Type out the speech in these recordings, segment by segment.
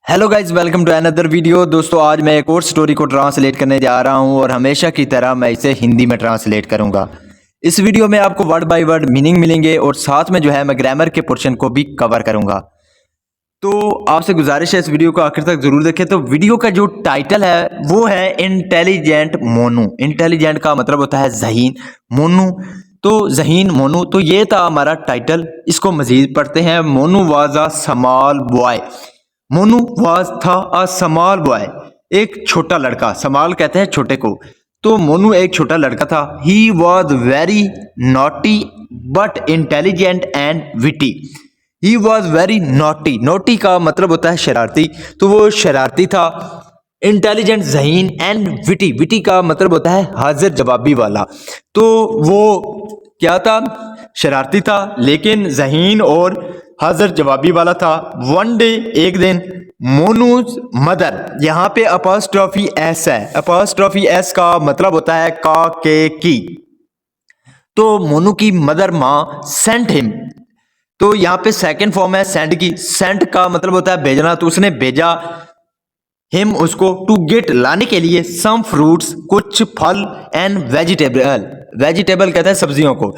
Hello guys, welcome to another video. दोस्तों, आज मैं एक और स्टोरी को ट्रांसलेट करने जा रहा हूं और हमेशा की तरह मैं इसे हिंदी में ट्रांसलेट करूंगा। इस वीडियो में आपको वर्ड बाय वर्ड मीनिंग मिलेंगे और साथ में जो है मैं ग्रामर के पोर्शन को भी कवर करूंगा। तो आपसे गुजारिश है इस वीडियो को आखिर तक जरूर देखें। तो वीडियो का जो टाइटल है वो है इंटेलिजेंट मोनू। इंटेलिजेंट का मतलब होता है जहीन, मोनू तो जहीन मोनू। तो ये था हमारा टाइटल। इसको मजीद पढ़ते हैं। Monu was a small boy. Monu was था अ स्मॉल बॉय, एक छोटा लड़का। स्मॉल कहते हैं छोटे को। तो मोनू एक छोटा लड़का था। He was very naughty but intelligent and witty. He was very naughty. Naughty का मतलब होता है शरारती, तो वो शरारती था। इंटेलिजेंट जहीन एंड विटी। विटी का मतलब होता है हाजिर जवाबी वाला। तो वो क्या था? शरारती था लेकिन जहीन और हाजिर जवाबी वाला था। वन डे, एक दिन, मोनूज मदर, यहाँ पे अपॉस्ट्रोफी एस है। अपॉस्ट्रोफी एस का मतलब होता है का के की। तो मोनू की मदर माँ सेंट हिम। तो यहाँ पे सेकंड फॉर्म है सेंड की। सेंट का मतलब होता है भेजना, तो उसने भेजा हिम उसको, टू गेट लाने के लिए, सम फ्रूट्स कुछ फल, एंड वेजिटेबल। वेजिटेबल कहता है सब्जियों को।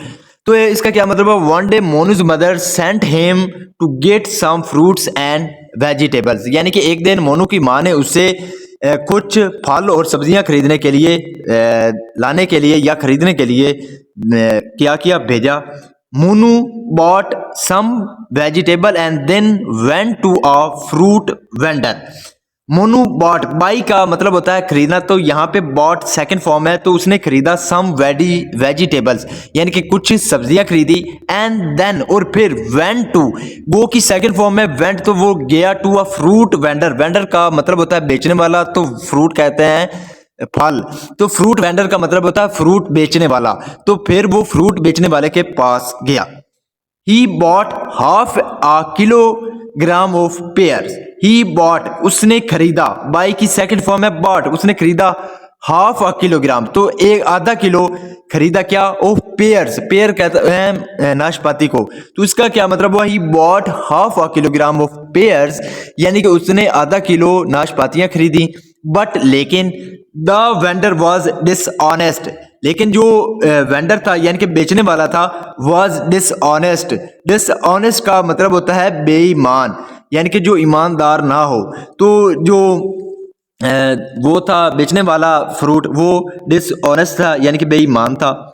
तो इसका क्या मतलब है? One day Monu's mother sent him to get some fruits and vegetables. यानी कि एक दिन मोनू की माँ ने उससे कुछ फल और सब्जियां खरीदने के लिए, लाने के लिए या खरीदने के लिए क्या किया? भेजा। Monu bought some vegetable and then went to a fruit vendor. Monu bought, buy का मतलब होता है खरीदना, तो यहाँ पे बॉट सेकंड फॉर्म है, तो उसने खरीदा सम वेजिटेबल्स, यानी कि कुछ सब्जियां खरीदी। एंड देन, और फिर वेंट टू, गो की सेकंड फॉर्म है वेंट, तो वो गया to a fruit vendor. Vendor का मतलब होता है बेचने वाला, तो फ्रूट कहते हैं फल, तो फ्रूट वेंडर का मतलब होता है फ्रूट बेचने वाला। तो फिर वो फ्रूट बेचने वाले के पास गया। He bought half a kilogram of pears. He bought, उसने खरीदा। बाई की सेकंड फॉर्म है बॉट, उसने खरीदा हाफ आ किलोग्राम, तो एक आधा किलो खरीदा क्या? Of pairs. पेयर कहते हैं नाशपाती को। तो इसका क्या मतलब हुआ? He bought half a kilogram of pears, यानी कि उसने आधा किलो नाशपातियां खरीदी। बट लेकिन द वेंडर वॉज डिसऑनेस्ट, लेकिन जो वेंडर था यानी कि बेचने वाला था, वॉज डिसऑनेस्ट। डिसऑनेस्ट का मतलब होता है बेईमान, यानी कि जो ईमानदार ना हो। तो जो वो था बेचने वाला फ्रूट, वो डिसऑनेस्ट था यानी कि बेईमान था।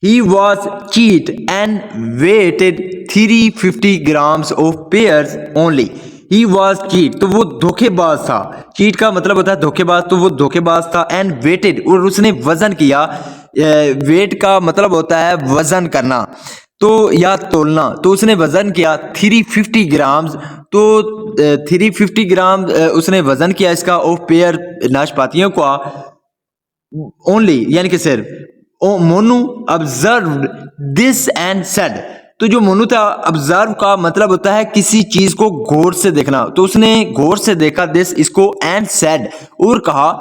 He was cheat and weighted 350 grams of pears only. He was cheat, तो वो धोखेबाज था। चीट का मतलब होता है धोखेबाज, तो वो धोखेबाज था। एंड वेटेड, और उसने वजन किया। वेट का मतलब होता है वजन करना, तो या तोलना। तो उसने वजन किया 350 ग्राम्स। तो 350 ग्राम उसने वजन किया इसका, ऑफ पेयर, नाशपातियों का। ओनली यानी कि सिर्फ। Monu observe this and said, तो जो मोनू था, ऑब्जर्व का मतलब होता है किसी चीज को गौर से देखना, तो उसने गौर से देखा दिस इसको, एंड सेड, और कहा,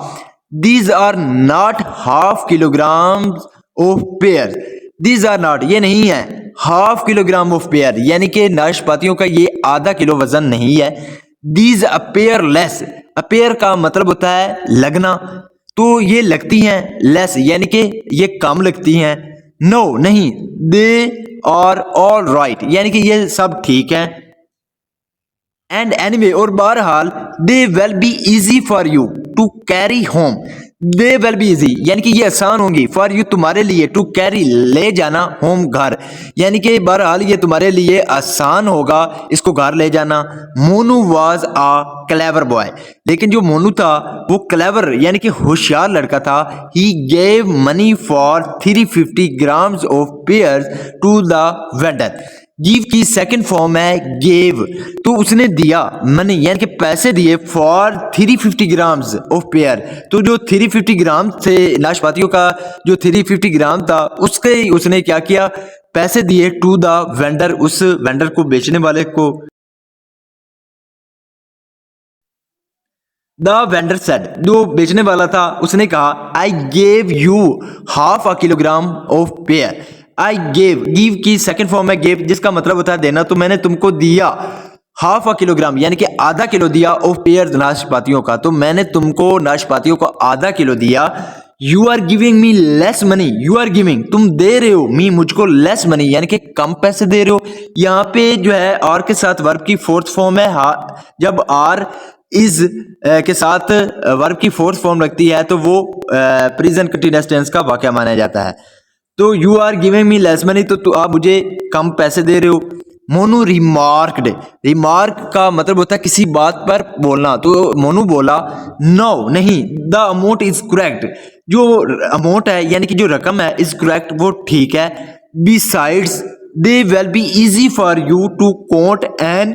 these are not half kilogram of pear. These are not, ये नहीं है, हाफ किलोग्राम ऑफ पेयर, यानी कि नाशपातियों का ये आधा किलो वजन नहीं है। These appear less. अपेयर का मतलब होता है लगना, तो ये लगती हैं लेस, यानी कि ये कम लगती हैं। नो नहीं, दे आर ऑल राइट, यानी कि ये सब ठीक है। एंड एनीवे, और बहरहाल, they will be easy for you to carry home. They will be easy, यानी कि ये आसान होंगी, फॉर यू तुम्हारे लिए, टू कैरी ले जाना, होम घर, यानी कि बहरहाल ये तुम्हारे लिए आसान होगा इसको घर ले जाना। Monu was a clever boy, लेकिन जो मोनू था वो क्लेवर यानी कि होशियार लड़का था। He gave money for 350 grams of pears to the vendor. Give की सेकंड फॉर्म है गेव, तो उसने दिया मनी यानी कि पैसे दिए, फॉर 350 ग्राम्स ऑफ पेयर। तो जो 350 ग्राम थे नाशपातियों का, जो 350 ग्राम था उसके उसने क्या किया? पैसे दिए टू द वेंडर, उस वेंडर को, बेचने वाले को। द वेंडर सेड, जो बेचने वाला था उसने कहा, I gave you half a kilogram of pair. I give की सेकंड फॉर्म है गिव, जिसका मतलब होता है देना। तो मैंने तुमको दिया ½ किलोग्राम यानी कि आधा किलो दिया ऑफ पेयर नाशपातियों का। तो मैंने तुमको नाशपातियों को आधा किलो दिया। You are giving me less money, you are giving तुम दे रहे हो मी मुझको लेस मनी यानी कि कम पैसे दे रहे हो। यहाँ पे जो है आर के साथ वर्ब की फोर्थ फॉर्म है। जब आर इज के साथ वर्ब की फोर्थ फॉर्म लगती है तो वो प्रेजेंट कंटीन्यूअस टेंस का वाक्य माना जाता है। तो you are giving me less money, तो आप मुझे कम पैसे दे रहे हो। मोनू रिमार्क्ड, रिमार्क का मतलब होता है किसी बात पर बोलना। तो मोनू बोला नो नहीं, द अमाउंट इज करेक्ट, जो अमाउंट है यानी कि जो रकम है इज करेक्ट, वो ठीक है। Besides they will be easy for you to count and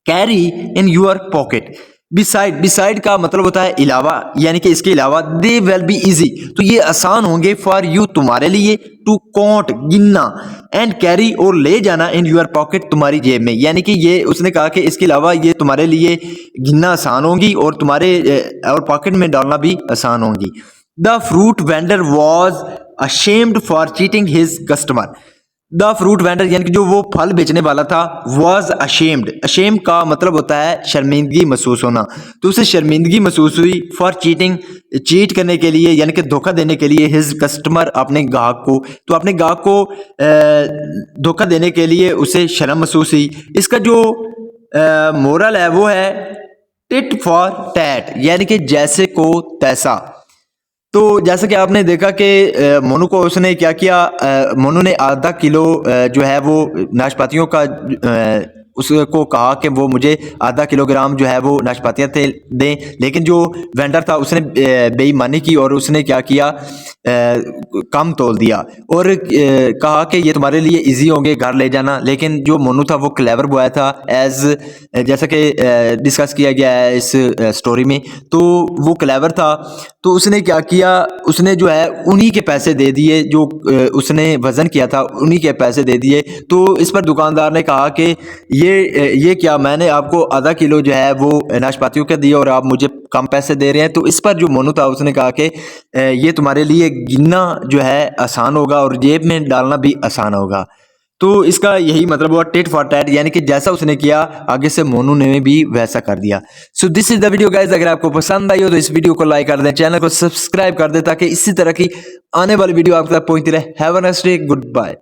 carry in your pocket. Beside, beside का मतलब होता है अलावा यानी कि इसके अलावा। दे विल बी इजी, तो ये आसान होंगे फॉर यू तुम्हारे लिए, टू काउंट गिनना, एंड कैरी और ले जाना इन योर पॉकेट तुम्हारी जेब में। यानी कि ये उसने कहा कि इसके अलावा ये तुम्हारे लिए गिनना आसान होंगी और तुम्हारे और पॉकेट में डालना भी आसान होंगी। The fruit vendor was ashamed for cheating his customer. The fruit vendor यानी कि जो वो फल बेचने वाला था, वॉज अशेम्ड, अशेम का मतलब होता है शर्मिंदगी महसूस होना। तो उसे शर्मिंदगी महसूस हुई फॉर चीटिंग, चीट करने के लिए यानी कि धोखा देने के लिए, हिज कस्टमर अपने ग्राहक को। तो अपने ग्राहक को धोखा देने के लिए उसे शर्म महसूस हुई। इसका जो मोरल है वो है टिट फॉर टैट यानी कि जैसे को तैसा। तो जैसा कि आपने देखा कि मोनू को उसने क्या किया, मोनू ने आधा किलो जो है वो नाशपातियों का उसको कहा कि वो मुझे आधा किलोग्राम जो है वो नाशपातियाँ दें, लेकिन जो वेंडर था उसने बेईमानी की और उसने क्या किया, कम तोल दिया और कहा कि ये तुम्हारे लिए इजी होंगे घर ले जाना। लेकिन जो मोनू था वो क्लेवर बॉय था, एज जैसा कि डिस्कस किया गया है इस स्टोरी में। तो वो क्लेवर था, तो उसने क्या किया, उसने जो है उन्हीं के पैसे दे दिए, जो उसने वज़न किया था उन्हीं के पैसे दे दिए। तो इस पर दुकानदार ने कहा कि ये क्या, मैंने आपको आधा किलो जो है वो नाशपातियों का दिया और आप मुझे कम पैसे दे रहे हैं। तो इस पर जो मोनू था उसने कहा कि ये तुम्हारे लिए गिनना जो है आसान होगा और जेब में डालना भी आसान होगा। तो इसका यही मतलब हुआ टिट फॉर टैट, यानी कि जैसा उसने किया आगे से मोनू ने भी वैसा कर दिया। So this is the video guys. अगर आपको पसंद आई हो तो इस वीडियो को लाइक कर दें, चैनल को सब्सक्राइब कर दें ताकि इसी तरह की आने वाली वीडियो आप तक पहुंचती रहे। Have a nice day, good bye.